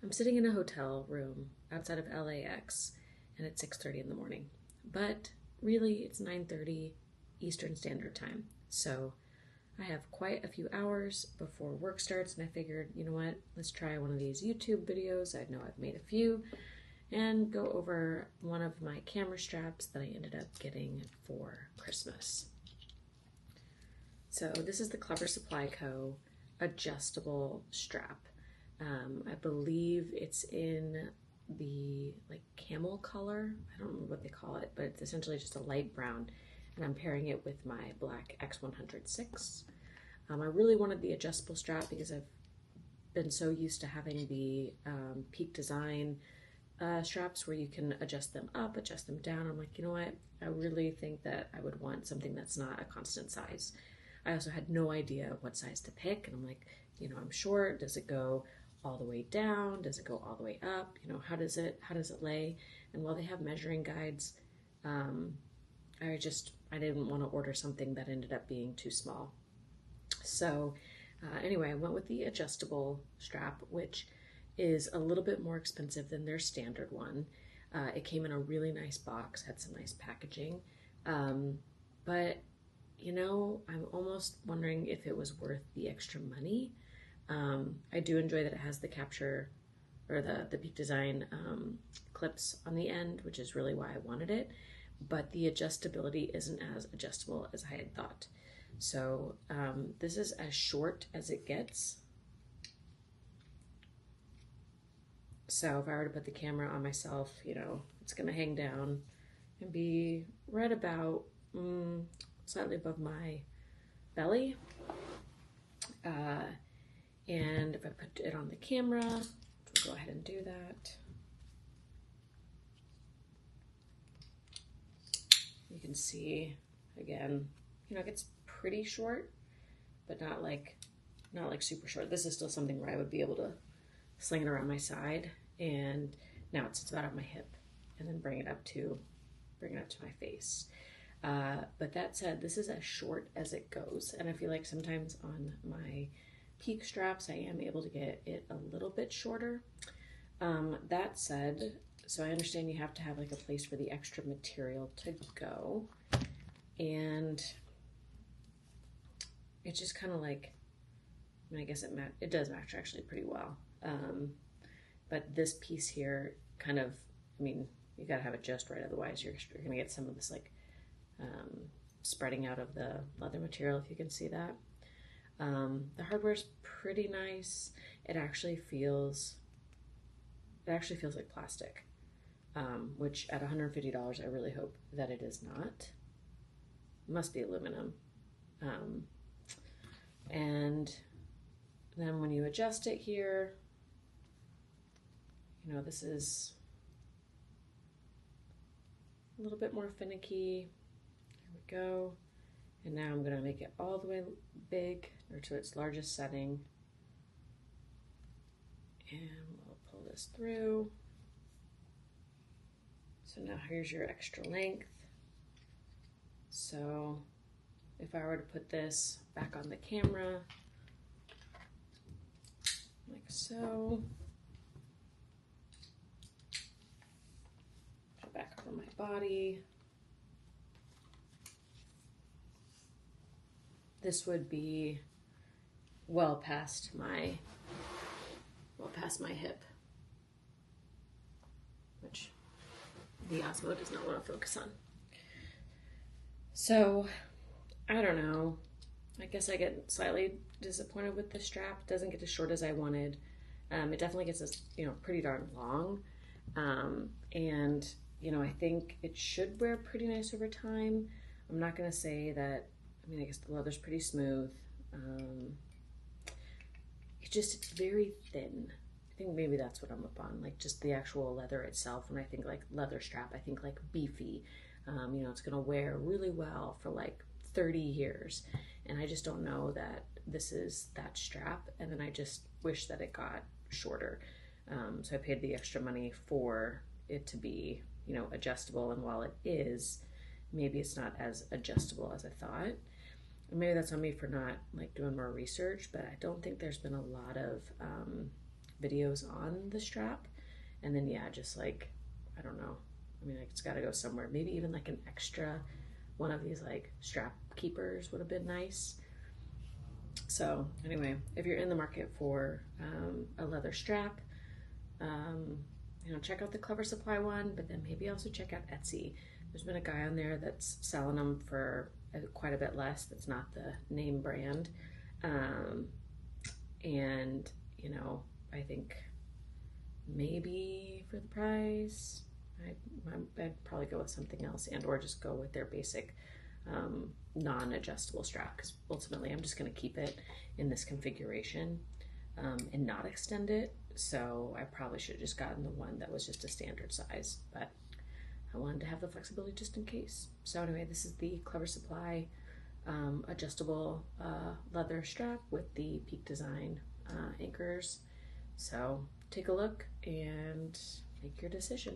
I'm sitting in a hotel room outside of LAX and it's 6:30 in the morning. But really it's 9:30 Eastern Standard Time. So I have quite a few hours before work starts and I figured, you know what, let's try one of these YouTube videos. I know I've made a few and go over one of my camera straps that I ended up getting for Christmas. So this is the Clever Supply Co. adjustable strap. I believe it's in the like camel color. I don't remember what they call it, but it's essentially just a light brown. And I'm pairing it with my black X106. I really wanted the adjustable strap because I've been so used to having the Peak Design straps where you can adjust them up, adjust them down. I'm like, you know what? I really think that I would want something that's not a constant size. I also had no idea what size to pick, and I'm like, you know, I'm short. Does it go all the way down? Does it go all the way up? You know, how does it lay? And while they have measuring guides, I didn't want to order something that ended up being too small. So anyway, I went with the adjustable strap, which is a little bit more expensive than their standard one. It came in a really nice box, had some nice packaging, but you know, I'm almost wondering if it was worth the extra money. I do enjoy that it has the capture or the Peak Design clips on the end, which is really why I wanted it, but the adjustability isn't as adjustable as I had thought. So this is as short as it gets. So if I were to put the camera on myself, you know, it's gonna hang down and be right about slightly above my belly. And if I put it on the camera, we'll go ahead and do that. You can see, again, you know, it gets pretty short, but not like super short. This is still something where I would be able to sling it around my side, and now it sits about on my hip, and then bring it up to my face. But that said, this is as short as it goes, and I feel like sometimes on my Peak straps I am able to get it a little bit shorter. That said, so I understand you have to have like a place for the extra material to go, and it's just kind of like, I mean, I guess it does match actually pretty well. But this piece here kind of, I mean, you gotta have it just right, otherwise you're gonna get some of this like spreading out of the leather material, if you can see that. The hardware is pretty nice. It actually feels like plastic, which at $150 I really hope that it is not. It must be aluminum. And then when you adjust it here, you know, this is a little bit more finicky. Here we go. And now I'm gonna make it all the way big, or to its largest setting. And we'll pull this through. So now here's your extra length. So if I were to put this back on the camera, like so, put it back over my body, this would be well past my hip, which the Osmo does not want to focus on. So I don't know, I guess I get slightly disappointed with the strap. It doesn't get as short as I wanted. It definitely gets this, you know, pretty darn long. And you know, I think it should wear pretty nice over time. I'm not gonna say that, I mean, I guess the leather's pretty smooth. It's very thin. I think maybe that's what I'm up on, like just the actual leather itself. When I think like leather strap, I think like beefy. You know, it's gonna wear really well for like 30 years. And I just don't know that this is that strap. And then I just wish that it got shorter. So I paid the extra money for it to be, you know, adjustable. And while it is, maybe it's not as adjustable as I thought. Maybe that's on me for not like doing more research, but I don't think there's been a lot of videos on the strap. And then yeah, just like, I don't know. I mean, like, it's got to go somewhere. Maybe even like an extra one of these like strap keepers would have been nice. So anyway, if you're in the market for a leather strap, you know, check out the Clever Supply one, but then maybe also check out Etsy. There's been a guy on there that's selling them for quite a bit less. That's not the name brand. And, you know, I think maybe for the price, I'd probably go with something else, and or just go with their basic non-adjustable strap, because ultimately I'm just going to keep it in this configuration and not extend it. So I probably should have just gotten the one that was just a standard size, but I wanted to have the flexibility just in case. So anyway, this is the Clever Supply adjustable leather strap with the Peak Design anchors. So take a look and make your decision.